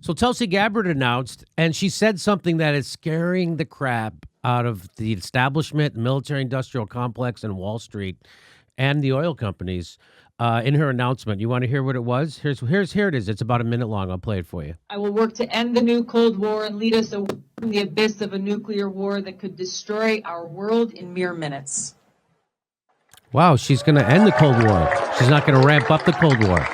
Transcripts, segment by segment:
So Tulsi Gabbard announced, and she said something that is scaring the crap out of the establishment, military-industrial complex, and Wall Street, and the oil companies. In her announcement, you want to hear what it was? Here it is. It's about a minute long. I'll play it for you. I will work to end the new Cold War and lead us away from the abyss of a nuclear war that could destroy our world in mere minutes. Wow, she's going to end the Cold War. She's not going to ramp up the Cold War.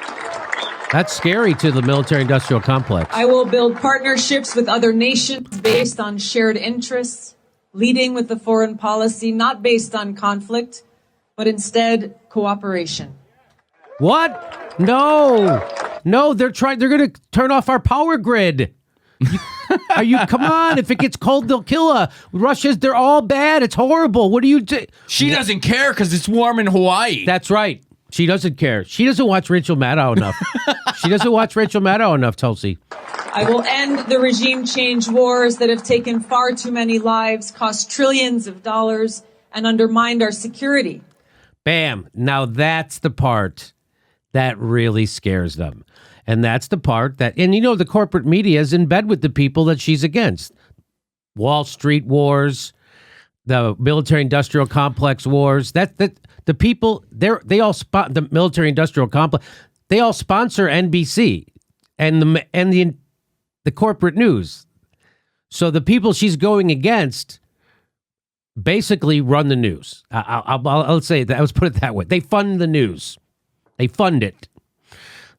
That's scary to the military-industrial complex. I will build partnerships with other nations based on shared interests, leading with the foreign policy not based on conflict, but instead cooperation. What? No, they're going to turn off our power grid. Come on, if it gets cold, they'll kill us. They're all bad. It's horrible. What do you do? She doesn't care because it's warm in Hawaii. That's right. She doesn't care. She doesn't watch Rachel Maddow enough. She doesn't watch Rachel Maddow enough, Tulsi. I will end the regime change wars that have taken far too many lives, cost trillions of dollars, and undermined our security. Bam. Now that's the part that really scares them. And that's the part that, and you know, the corporate media is in bed with the people that she's against. Wall Street wars, the military-industrial complex wars. The people, they all the military-industrial complex. They all sponsor NBC and the corporate news. So the people she's going against basically run the news. I'll say that. Let's put it that way. They fund the news. They fund it.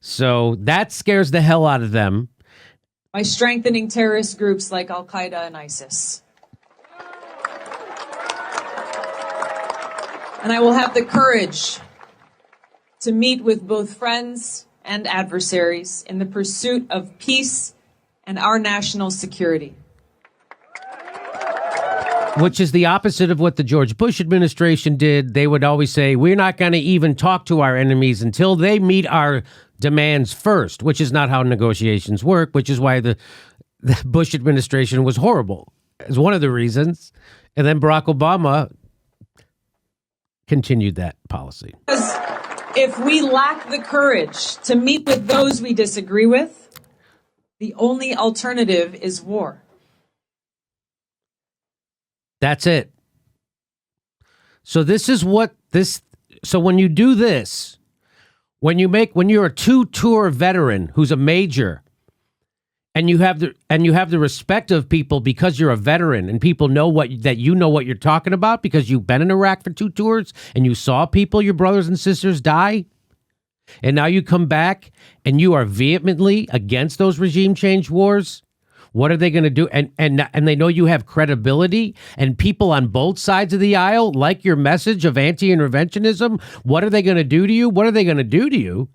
So that scares the hell out of them. By strengthening terrorist groups like Al-Qaeda and ISIS. And I will have the courage to meet with both friends and adversaries in the pursuit of peace and our national security. Which is the opposite of what the George Bush administration did. They would always say, we're not going to even talk to our enemies until they meet our demands first, which is not how negotiations work, which is why the Bush administration was horrible, is one of the reasons. And then Barack Obama continued that policy. Because if we lack the courage to meet with those we disagree with, the only alternative is war. That's it. So this is what this. So when you do this, when you're a two-tour veteran who's a major, and you have the respect of people because you're a veteran, and people know that you know what you're talking about because you've been in Iraq for 2 tours and you saw people, your brothers and sisters, die, and now you come back and you are vehemently against those regime change wars. What are they going to do? And they know you have credibility, and people on both sides of the aisle like your message of anti-interventionism. What are they going to do to you? What are they going to do to you?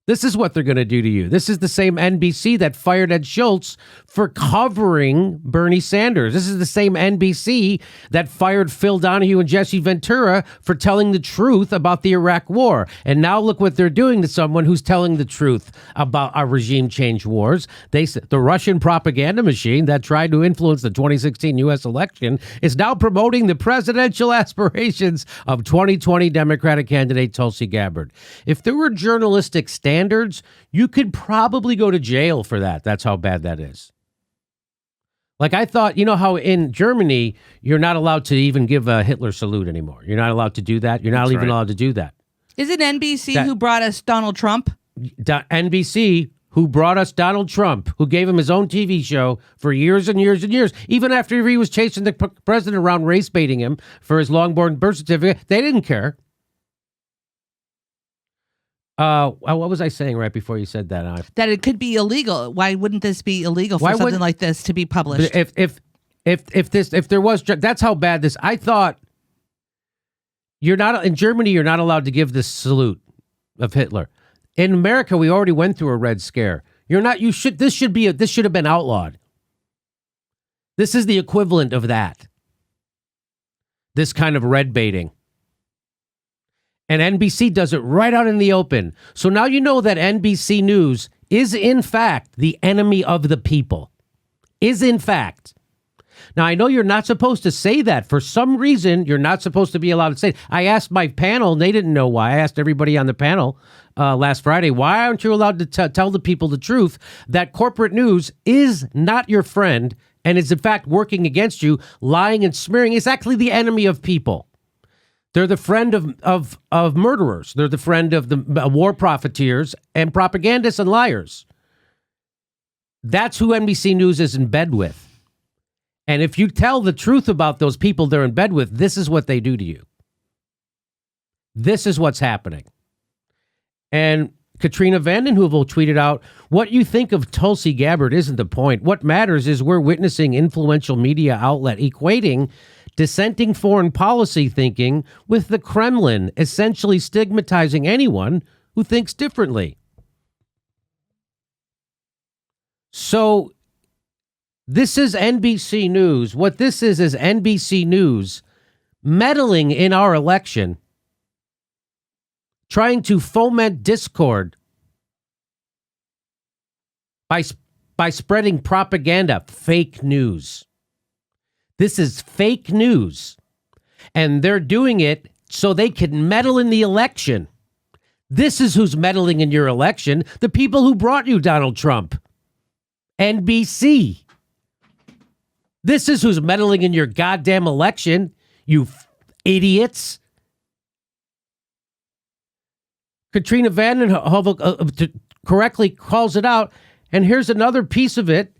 This is what they're going to do to you. This is the same NBC that fired Ed Schultz for covering Bernie Sanders. This is the same NBC that fired Phil Donahue and Jesse Ventura for telling the truth about the Iraq war. And now look what they're doing to someone who's telling the truth about our regime change wars. The Russian propaganda machine that tried to influence the 2016 U.S. election is now promoting the presidential aspirations of 2020 Democratic candidate Tulsi Gabbard. If there were journalistic standards, you could probably go to jail for that. That's how bad that is. Like, I thought, you know how in Germany, you're not allowed to even give a Hitler salute anymore. You're not allowed to do that. You're not even allowed to do that. Is it NBC who brought us Donald Trump? NBC who brought us Donald Trump, who gave him his own TV show for years and years and years. Even after he was chasing the president around, race baiting him for his long-born birth certificate, they didn't care. What was I saying right before you said that? That it could be illegal. Why wouldn't this be illegal for something like this to be published? If there was, that's how bad this. I thought you're not in Germany. You're not allowed to give the salute of Hitler. In America, we already went through a Red Scare. You're not. You should. This should have been outlawed. This is the equivalent of that. This kind of red baiting. And NBC does it right out in the open. So now you know that NBC News is, in fact, the enemy of the people. Is, in fact. Now, I know you're not supposed to say that. For some reason, you're not supposed to be allowed to say it. I asked my panel, and they didn't know why. I asked everybody on the panel last Friday, why aren't you allowed to tell the people the truth that corporate news is not your friend and is, in fact, working against you, lying and smearing? It's actually the enemy of people. They're the friend of murderers. They're the friend of the war profiteers and propagandists and liars. That's who NBC News is in bed with. And if you tell the truth about those people they're in bed with, this is what they do to you. This is what's happening. And Katrina vanden Heuvel tweeted out, what you think of Tulsi Gabbard isn't the point. What matters is we're witnessing influential media outlet equating dissenting foreign policy thinking with the Kremlin, essentially stigmatizing anyone who thinks differently. So this is NBC News. What this is NBC News meddling in our election, trying to foment discord by spreading propaganda, fake news. This is fake news. And they're doing it so they can meddle in the election. This is who's meddling in your election. The people who brought you Donald Trump. NBC. This is who's meddling in your goddamn election, you idiots. Katrina vanden Heuvel correctly calls it out. And here's another piece of it.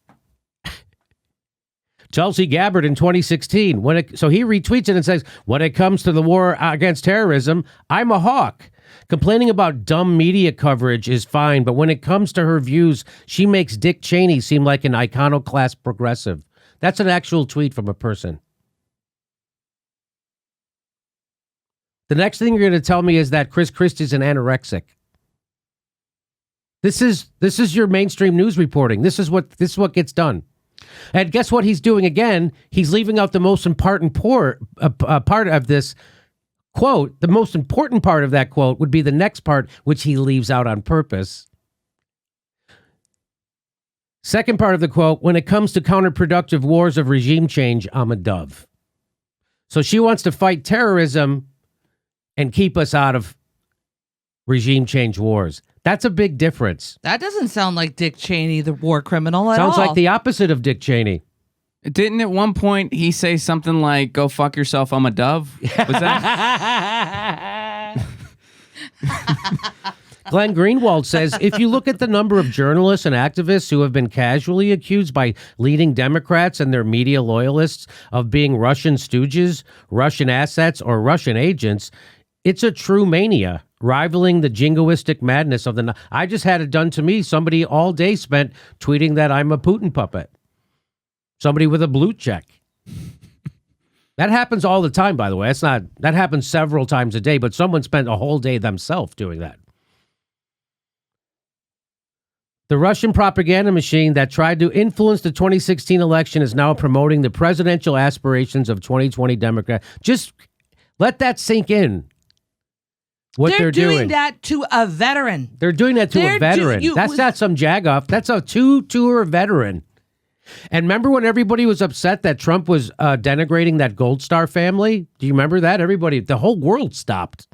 Tulsi Gabbard in 2016. So he retweets it and says, when it comes to the war against terrorism, I'm a hawk. Complaining about dumb media coverage is fine, but when it comes to her views, she makes Dick Cheney seem like an iconoclast progressive. That's an actual tweet from a person. The next thing you're going to tell me is that Chris Christie's an anorexic. This is your mainstream news reporting. This is what gets done. And guess what he's doing again? He's leaving out the most important part of this quote. The most important part of that quote would be the next part, which he leaves out on purpose. Second part of the quote, when it comes to counterproductive wars of regime change, I'm a dove. So she wants to fight terrorism and keep us out of regime change wars. That's a big difference. That doesn't sound like Dick Cheney, the war criminal, at all. Sounds like the opposite of Dick Cheney. Didn't at one point he say something like, go fuck yourself, I'm a dove? Was that? Glenn Greenwald says, if you look at the number of journalists and activists who have been casually accused by leading Democrats and their media loyalists of being Russian stooges, Russian assets, or Russian agents, it's a true mania, rivaling the jingoistic madness of the... I just had it done to me. Somebody all day spent tweeting that I'm a Putin puppet. Somebody with a blue check. That happens all the time, by the way. That happens several times a day, but someone spent a whole day themselves doing that. The Russian propaganda machine that tried to influence the 2016 election is now promoting the presidential aspirations of 2020 Democrat. Just let that sink in. What they're doing that to a veteran. They're doing that to a veteran. That's not some jagoff. That's a two-tour veteran. And remember when everybody was upset that Trump was denigrating that Gold Star family? Do you remember that? Everybody, the whole world stopped.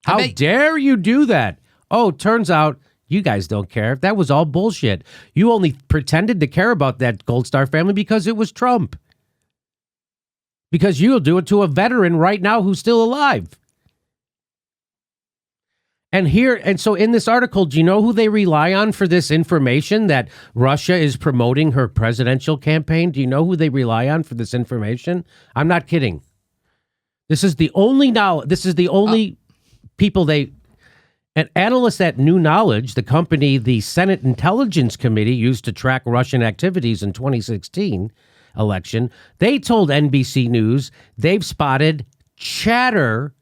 How dare you do that? Oh, turns out you guys don't care. That was all bullshit. You only pretended to care about that Gold Star family because it was Trump. Because you'll do it to a veteran right now who's still alive. And so in this article, do you know who they rely on for this information that Russia is promoting her presidential campaign? Do you know who they rely on for this information? I'm not kidding. This is the only people an analyst at New Knowledge, the company the Senate Intelligence Committee used to track Russian activities in 2016 election, they told NBC News they've spotted chatter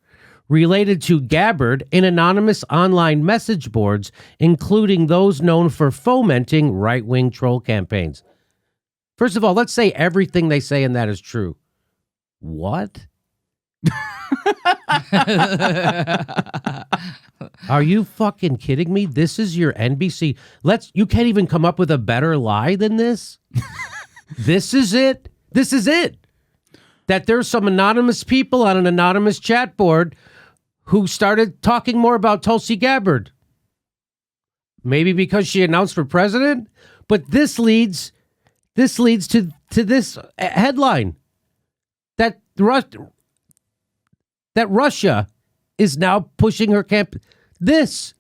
related to Gabbard in anonymous online message boards, including those known for fomenting right-wing troll campaigns. First of all, let's say everything they say in that is true. What? Are you fucking kidding me? This is your NBC. You can't even come up with a better lie than this? This is it? This is it. That there's some anonymous people on an anonymous chat board who started talking more about Tulsi Gabbard. Maybe because she announced for president, but this leads to this headline that Russia is now pushing her camp. This.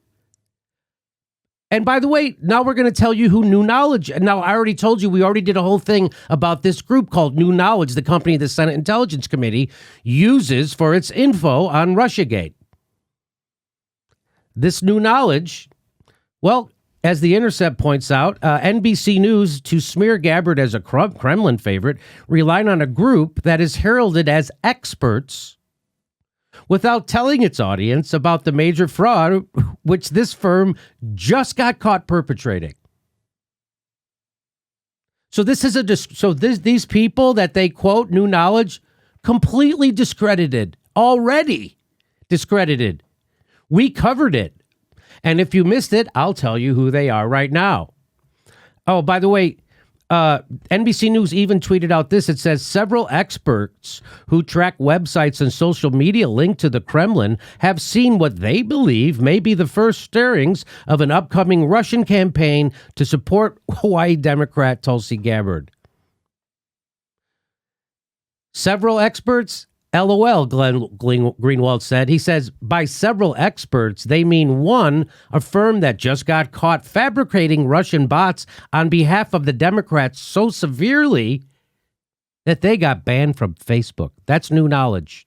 And by the way, now we're going to tell you who New Knowledge. Now, I already told you, we already did a whole thing about this group called New Knowledge, the company the Senate Intelligence Committee uses for its info on Russiagate. This New Knowledge, well, as The Intercept points out, NBC News, to smear Gabbard as a Kremlin favorite, relied on a group that is heralded as experts without telling its audience about the major fraud which this firm just got caught perpetrating. So these people that they quote, New Knowledge, completely discredited, already discredited. We covered it. And if you missed it, I'll tell you who they are right now. Oh, by the way, NBC News even tweeted out this. It says several experts who track websites and social media linked to the Kremlin have seen what they believe may be the first stirrings of an upcoming Russian campaign to support Hawaii Democrat Tulsi Gabbard. Several experts? LOL, Glenn Greenwald said. He says, by several experts, they mean one, a firm that just got caught fabricating Russian bots on behalf of the Democrats so severely that they got banned from Facebook. That's New Knowledge.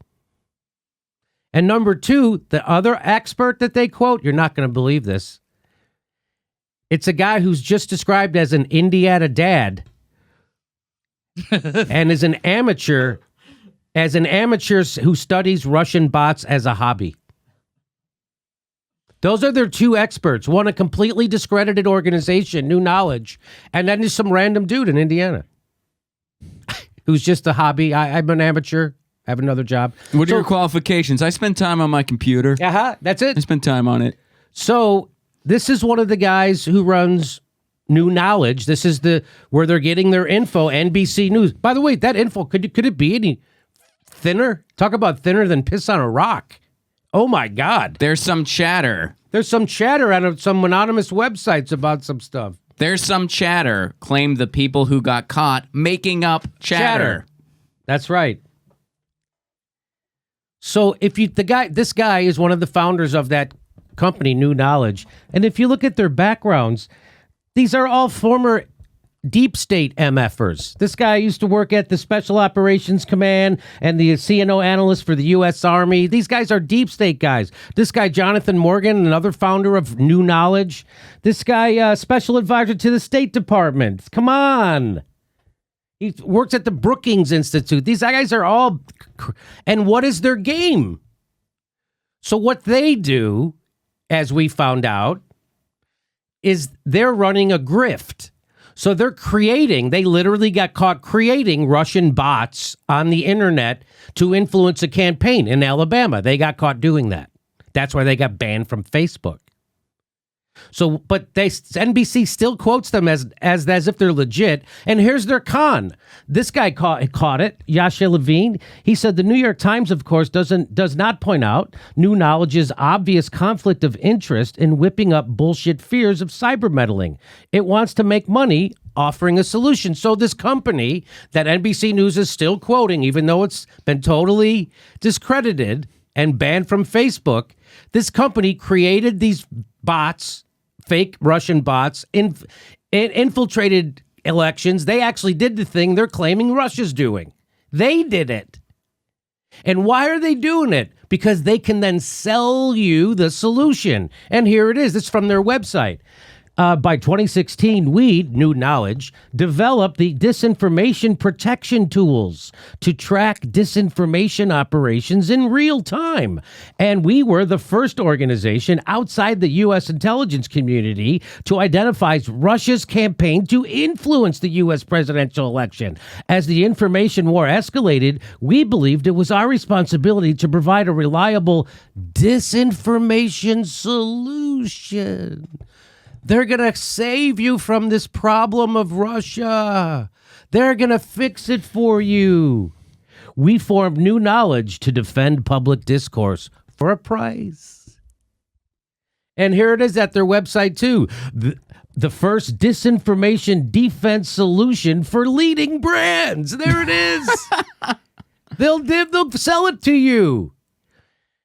And number two, the other expert that they quote, you're not going to believe this. It's a guy who's just described as an Indiana dad and is an amateur who studies Russian bots as a hobby. Those are their two experts. One, a completely discredited organization, New Knowledge, and then there's some random dude in Indiana who's just a hobby. I'm an amateur. I have another job. What are your qualifications? I spend time on my computer. That's it. I spend time on it. So this is one of the guys who runs New Knowledge. This is where they're getting their info, NBC News. By the way, that info, could it be any thinner? Talk about thinner than piss on a rock. Oh my God. There's some chatter. There's some chatter on some anonymous websites about some stuff. There's some chatter, claimed the people who got caught making up chatter. That's right. So this guy is one of the founders of that company, New Knowledge. And if you look at their backgrounds, these are all former deep state MFers. This guy used to work at the Special Operations Command and the CNO analyst for the U.S. Army. These guys are deep state guys. This guy, Jonathan Morgan, another founder of New Knowledge. This guy, special advisor to the State Department. Come on. He works at the Brookings Institute. These guys are all... And what is their game? So what they do, as we found out, is they're running a grift. So they literally got caught creating Russian bots on the internet to influence a campaign in Alabama. They got caught doing that. That's why they got banned from Facebook. So, but NBC still quotes them as if they're legit. And here's their con. This guy caught it, Yasha Levine. He said the New York Times, of course, does not point out New Knowledge's obvious conflict of interest in whipping up bullshit fears of cyber meddling. It wants to make money offering a solution. So this company that NBC News is still quoting, even though it's been totally discredited and banned from Facebook, this company created these bots, fake Russian bots, infiltrated elections. They actually did the thing they're claiming Russia's doing. They did it. And why are they doing it? Because they can then sell you the solution. And here it is. It's from their website. By 2016, we, New Knowledge, developed the disinformation protection tools to track disinformation operations in real time. And we were the first organization outside the U.S. intelligence community to identify Russia's campaign to influence the U.S. presidential election. As the information war escalated, we believed it was our responsibility to provide a reliable disinformation solution. They're going to save you from this problem of Russia. They're going to fix it for you. We formed new knowledge to defend public discourse for a price. And here it is at their website, too. The first disinformation defense solution for leading brands. There it is. They'll sell it to you.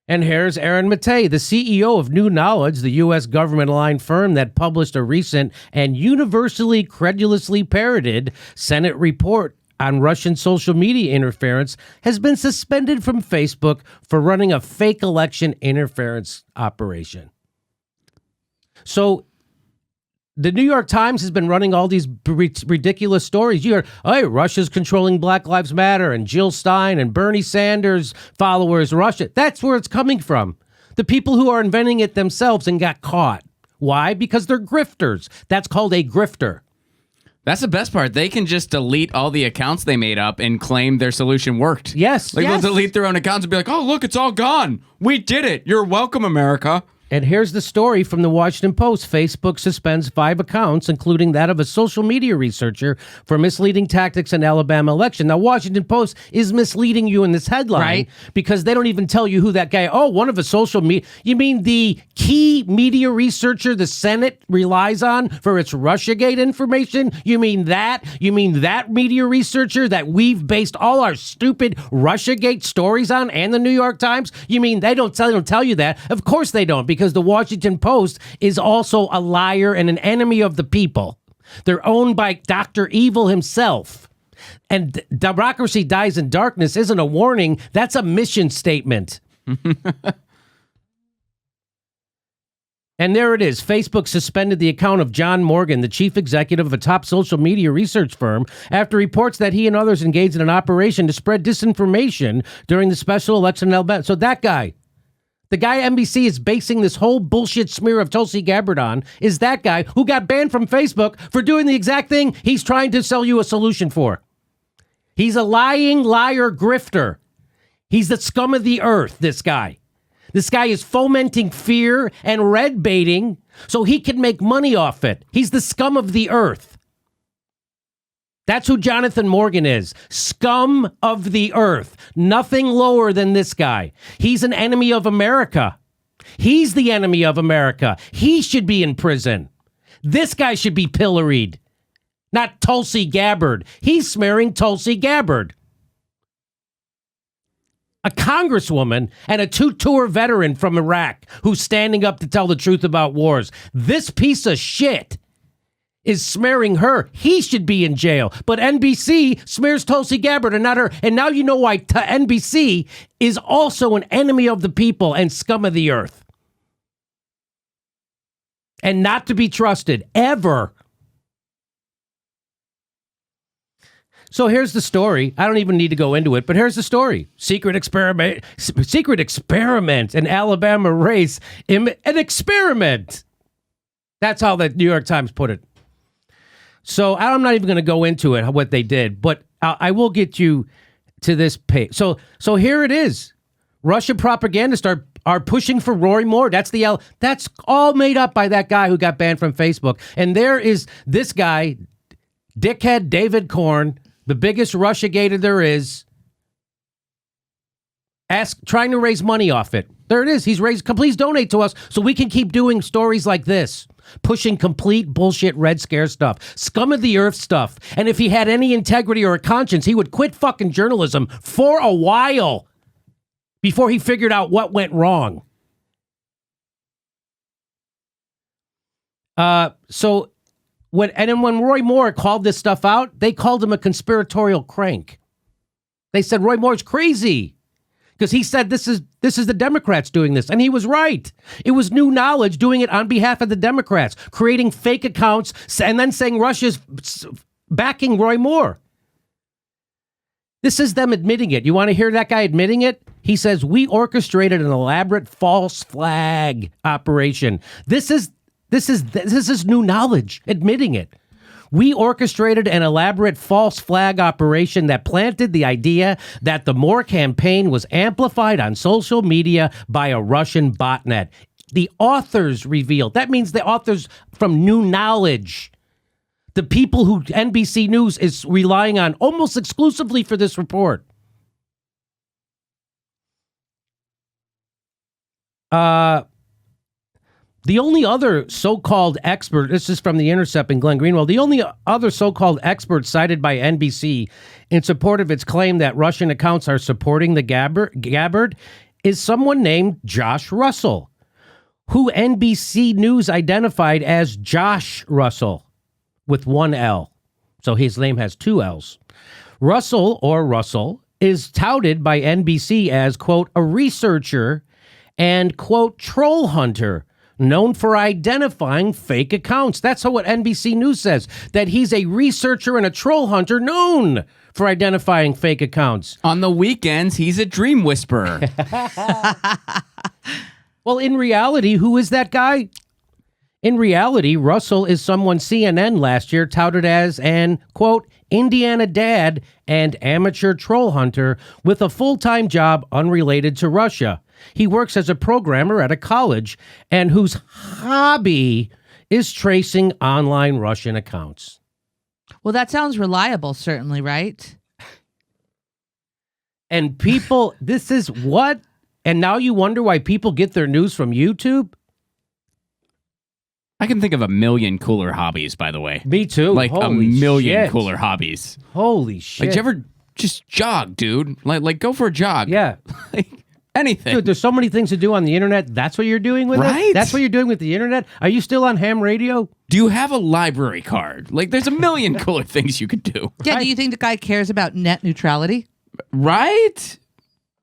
And here's Aaron Mattei, the CEO of New Knowledge, the U.S. government-aligned firm that published a recent and universally credulously parroted Senate report on Russian social media interference, has been suspended from Facebook for running a fake election interference operation. So the New York Times has been running all these ridiculous stories. You hear, hey, Russia's controlling Black Lives Matter and Jill Stein and Bernie Sanders followers, Russia. That's where it's coming from. The people who are inventing it themselves and got caught. Why? Because they're grifters. That's called a grifter. That's the best part. They can just delete all the accounts they made up and claim their solution worked. Yes. They'll delete their own accounts and be like, oh, look, it's all gone. We did it. You're welcome, America. And here's the story from the Washington Post. Facebook suspends 5 accounts, including that of a social media researcher, for misleading tactics in Alabama election. Now, Washington Post is misleading you in this headline, right? Because they don't even tell you who that guy. Oh, one of a social media. You mean the key media researcher the Senate relies on for its Russiagate information? You mean that? You mean that media researcher that we've based all our stupid Russiagate stories on, and the New York Times? You mean they don't tell you that? Of course they don't, because the Washington Post is also a liar and an enemy of the people. They're owned by Dr. Evil himself. And democracy dies in darkness isn't a warning. That's a mission statement. And there it is. Facebook suspended the account of John Morgan, the chief executive of a top social media research firm, after reports that he and others engaged in an operation to spread disinformation during the special election in Alabama. So that guy, the guy NBC is basing this whole bullshit smear of Tulsi Gabbard on, is that guy who got banned from Facebook for doing the exact thing he's trying to sell you a solution for. He's a lying liar grifter. He's the scum of the earth, this guy. This guy is fomenting fear and red baiting so he can make money off it. He's the scum of the earth. That's who Jonathan Morgan is. Scum of the earth. Nothing lower than this guy. He's an enemy of America. He's the enemy of America. He should be in prison. This guy should be pilloried. Not Tulsi Gabbard. He's smearing Tulsi Gabbard. A congresswoman and a 2-tour veteran from Iraq who's standing up to tell the truth about wars. This piece of shit is smearing her. He should be in jail. But NBC smears Tulsi Gabbard and not her. And now you know why NBC is also an enemy of the people and scum of the earth. And not to be trusted, ever. So here's the story. I don't even need to go into it, but here's the story. Secret experiment in Alabama race. An experiment. That's how the New York Times put it. So I'm not even going to go into it, what they did, but I will get you to this page. So here it is. Russian propagandists are pushing for Roy Moore. That's all made up by that guy who got banned from Facebook. And there is this guy, dickhead David Korn, the biggest Russiagator there is, trying to raise money off it. There it is. He's raised. Please donate to us so we can keep doing stories like this, pushing complete bullshit Red Scare stuff, scum of the earth stuff. And if he had any integrity or a conscience, he would quit fucking journalism for a while before he figured out what went wrong. When Roy Moore called this stuff out, they called him a conspiratorial crank. They said Roy Moore's crazy because he said this is the Democrats doing this, and he was right. It was New Knowledge doing it on behalf of the Democrats, creating fake accounts and then saying Russia's backing Roy Moore. This is them admitting it. You want to hear that guy admitting it? He says, we orchestrated an elaborate false flag operation. This is New Knowledge admitting it. We orchestrated an elaborate false flag operation that planted the idea that the Moore campaign was amplified on social media by a Russian botnet. The authors revealed. That means the authors from New Knowledge. The people who NBC News is relying on almost exclusively for this report. The only other so-called expert, this is from The Intercept and Glenn Greenwald, the only other so-called expert cited by NBC in support of its claim that Russian accounts are supporting the Gabbard is someone named Josh Russell, who NBC News identified as Josh Russell with one L. So his name has two L's. Russell is touted by NBC as, quote, a researcher and, quote, troll hunter, known for identifying fake accounts. That's what NBC News says, that he's a researcher and a troll hunter known for identifying fake accounts. On the weekends, he's a dream whisperer. Well, in reality, who is that guy? In reality, Russell is someone CNN last year touted as an, quote, Indiana dad and amateur troll hunter with a full-time job unrelated to Russia. He works as a programmer at a college and whose hobby is tracing online Russian accounts. Well, that sounds reliable, certainly, right? And people, this is what? And now you wonder why people get their news from YouTube? I can think of a million cooler hobbies, by the way. Me too. Like Holy a million shit. cooler hobbies. Holy shit. Like, did you ever just jog, dude? Like go for a jog. Yeah. Like, anything. Dude, there's so many things to do on the internet. That's what you're doing with Right? it? That's what you're doing with the internet? Are you still on ham radio? Do you have a library card? Like, there's a million cooler things you could do. Yeah, do you think the guy cares about net neutrality? Right?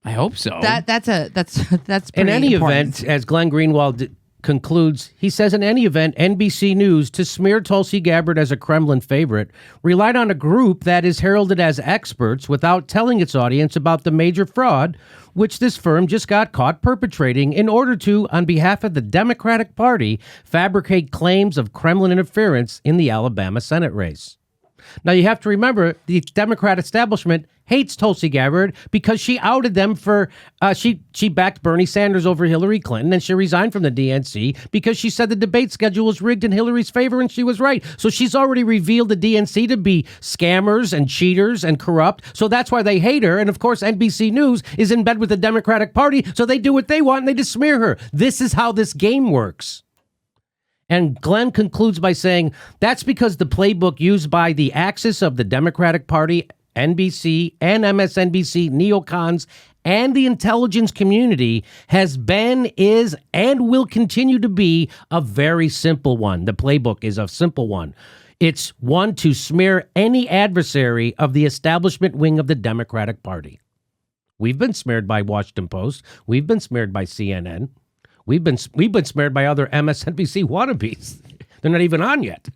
I hope so. That's pretty In any important. event, as Glenn Greenwald concludes, he says, in any event, NBC News, to smear Tulsi Gabbard as a Kremlin favorite, relied on a group that is heralded as experts without telling its audience about the major fraud which this firm just got caught perpetrating in order to, on behalf of the Democratic Party, fabricate claims of Kremlin interference in the Alabama Senate race. Now, you have to remember, the Democrat establishment hates Tulsi Gabbard because she outed them for, she backed Bernie Sanders over Hillary Clinton, and she resigned from the DNC because she said the debate schedule was rigged in Hillary's favor, and she was right. So she's already revealed the DNC to be scammers and cheaters and corrupt. So that's why they hate her. And of course, NBC News is in bed with the Democratic Party, so they do what they want and they just smear her. This is how this game works. And Glenn concludes by saying, that's because the playbook used by the axis of the Democratic Party, NBC and MSNBC, neocons, and the intelligence community has been, is, and will continue to be a very simple one. The playbook is a simple one. It's one to smear any adversary of the establishment wing of the Democratic Party. We've been smeared by Washington Post. We've been smeared by CNN. We've been smeared by other MSNBC wannabes. They're not even on yet.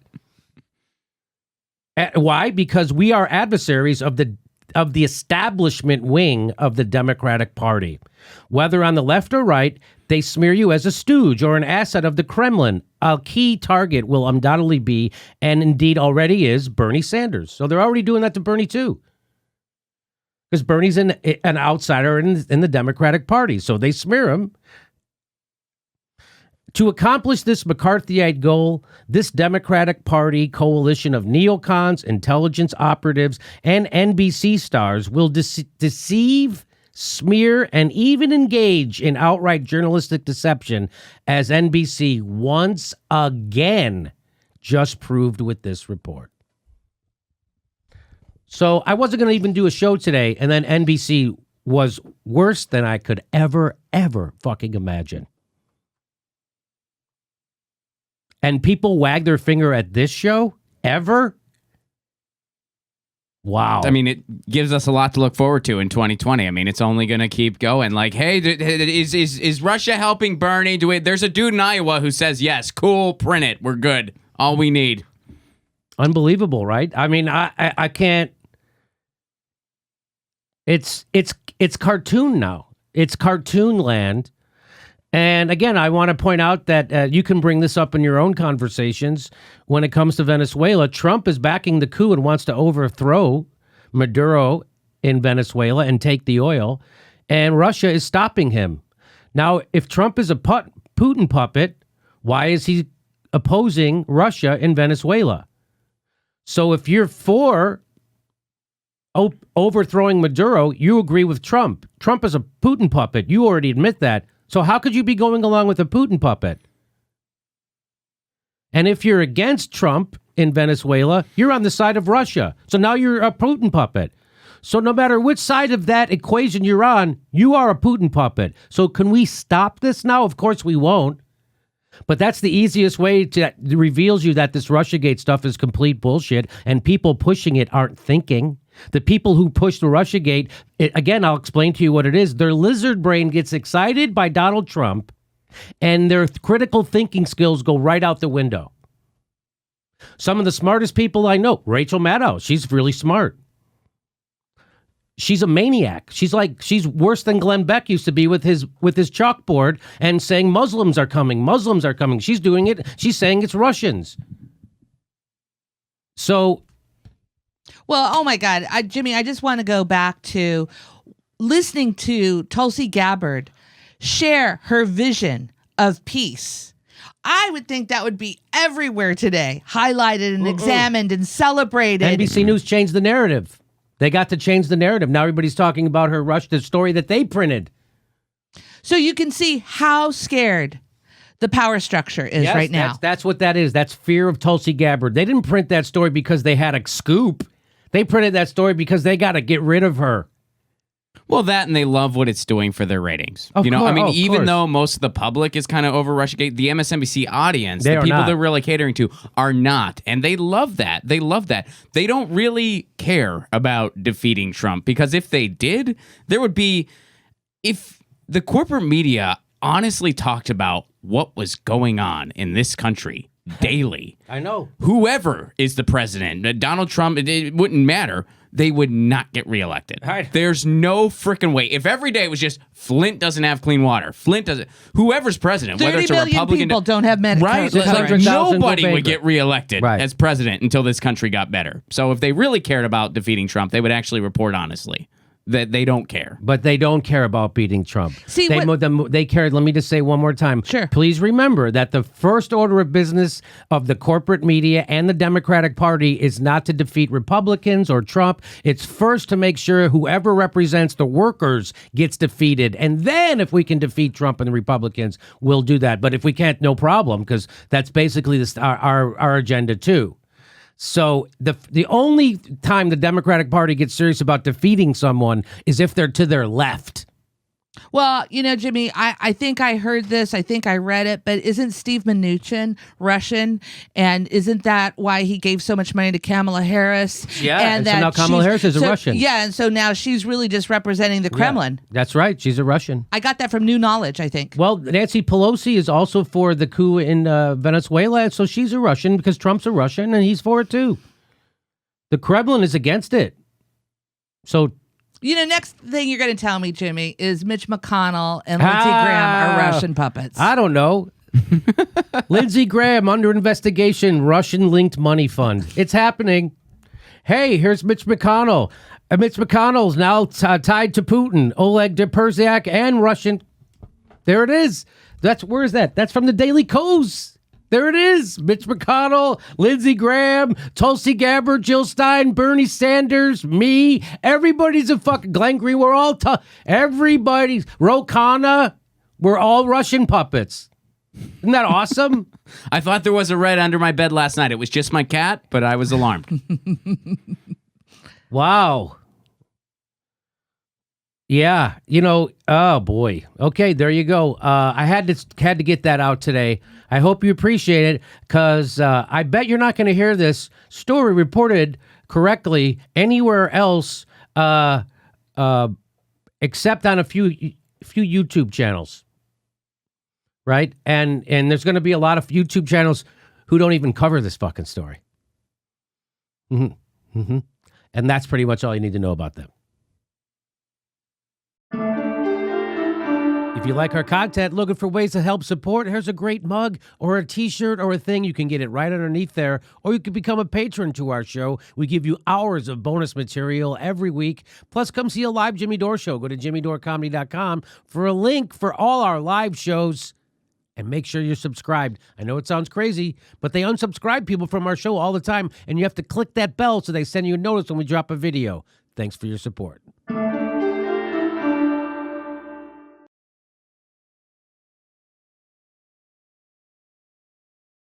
Why? Because we are adversaries of the establishment wing of the Democratic Party. Whether on the left or right, they smear you as a stooge or an asset of the Kremlin. A key target will undoubtedly be, and indeed already is, Bernie Sanders. So they're already doing that to Bernie too. Because Bernie's an outsider in the Democratic Party. So they smear him. To accomplish this McCarthyite goal, this Democratic Party coalition of neocons, intelligence operatives, and NBC stars will deceive, smear, and even engage in outright journalistic deception, as NBC once again just proved with this report. So I wasn't going to even do a show today, and then NBC was worse than I could ever fucking imagine. And people wag their finger at this show? Ever? Wow. I mean, it gives us a lot to look forward to in 2020. I mean, it's only going to keep going. Like, hey, is Russia helping Bernie? There's a dude in Iowa who says, yes, cool, print it. We're good. All we need. Unbelievable, right? I mean, I can't. It's cartoon now. It's cartoon land. And again, I want to point out that you can bring this up in your own conversations when it comes to Venezuela. Trump is backing the coup and wants to overthrow Maduro in Venezuela and take the oil. And Russia is stopping him. Now, if Trump is a Putin puppet, why is he opposing Russia in Venezuela? So if you're for overthrowing Maduro, you agree with Trump. Trump is a Putin puppet. You already admit that. So how could you be going along with a Putin puppet? And if you're against Trump in Venezuela, you're on the side of Russia. So now you're a Putin puppet. So no matter which side of that equation you're on, you are a Putin puppet. So can we stop this now? Of course we won't. But that's the easiest way to reveals you that this Russiagate stuff is complete bullshit, and people pushing it aren't thinking. The people who push the Russiagate, again, I'll explain to you what it is. Their lizard brain gets excited by Donald Trump, and their critical thinking skills go right out the window. Some of the smartest people I know, Rachel Maddow, she's really smart. She's a maniac. She's worse than Glenn Beck used to be with his chalkboard and saying Muslims are coming. Muslims are coming. She's doing it. She's saying it's Russians. So, well, oh my God, Jimmy, I just want to go back to listening to Tulsi Gabbard share her vision of peace. I would think that would be everywhere today, highlighted and examined and celebrated. NBC News changed the narrative. They got to change the narrative. Now everybody's talking about her the story that they printed. So you can see how scared the power structure is right now. That's what that is. That's fear of Tulsi Gabbard. They didn't print that story because they had a scoop. They printed that story because they got to get rid of her. Well, that, and they love what it's doing for their ratings. Of course, I mean, of even course. though most of the public is kind of over Russiagate, the MSNBC audience, the people not. they're really catering to, are not. And they love that. They love that. They don't really care about defeating Trump, because if they did, there would be, if the corporate media honestly talked about what was going on in this country daily. I know. Whoever is the president, Donald Trump, it wouldn't matter. They would not get reelected. Right. There's no freaking way. If every day it was just Flint doesn't have clean water, Flint doesn't. Whoever's president, whether it's a 30 million Republican, people don't have medical right? coverage. Nobody would get reelected Right. as president until this country got better. So if they really cared about defeating Trump, they would actually report honestly that they don't care. But they don't care about beating Trump. See, they cared. Let me just say one more time. Sure. Please remember that the first order of business of the corporate media and the Democratic Party is not to defeat Republicans or Trump. It's first to make sure whoever represents the workers gets defeated. And then if we can defeat Trump and the Republicans, we'll do that. But if we can't, no problem, because that's basically our agenda too. So the only time the Democratic Party gets serious about defeating someone is if they're to their left. Well, Jimmy, I think I heard this. I think I read it. But isn't Steve Mnuchin Russian? And isn't that why he gave so much money to Kamala Harris? Yeah, and so now Kamala Harris is a Russian. Yeah, and so now she's really just representing the Kremlin. Yeah, that's right. She's a Russian. I got that from New Knowledge, I think. Well, Nancy Pelosi is also for the coup in Venezuela, so she's a Russian because Trump's a Russian, and he's for it too. The Kremlin is against it. So... next thing you're going to tell me, Jimmy, is Mitch McConnell and Lindsey Graham are Russian puppets. I don't know. Lindsey Graham under investigation, Russian-linked money fund. It's happening. Hey, here's Mitch McConnell. Mitch McConnell's now tied to Putin, Oleg Deprzak, and Russian. There it is. Where is that? That's from the Daily Kos. There it is. Mitch McConnell, Lindsey Graham, Tulsi Gabbard, Jill Stein, Bernie Sanders, me. Everybody's a fucking Glenn Green. We're all everybody's Ro Khanna. We're all Russian puppets. Isn't that awesome? I thought there was a red under my bed last night. It was just my cat, but I was alarmed. Wow. Yeah, oh boy. Okay, there you go. I had to get that out today. I hope you appreciate it, because I bet you're not going to hear this story reported correctly anywhere else except on a few YouTube channels, right? And there's going to be a lot of YouTube channels who don't even cover this fucking story. Mm-hmm. Mm-hmm. And that's pretty much all you need to know about them. If you like our content, looking for ways to help support, here's a great mug or a t-shirt or a thing. You can get it right underneath there, or you can become a patron to our show. We give you hours of bonus material every week. Plus, come see a live Jimmy Dore show. Go to jimmydorecomedy.com for a link for all our live shows. And make sure you're subscribed. I know it sounds crazy, but they unsubscribe people from our show all the time, and you have to click that bell so they send you a notice when we drop a video. Thanks for your support.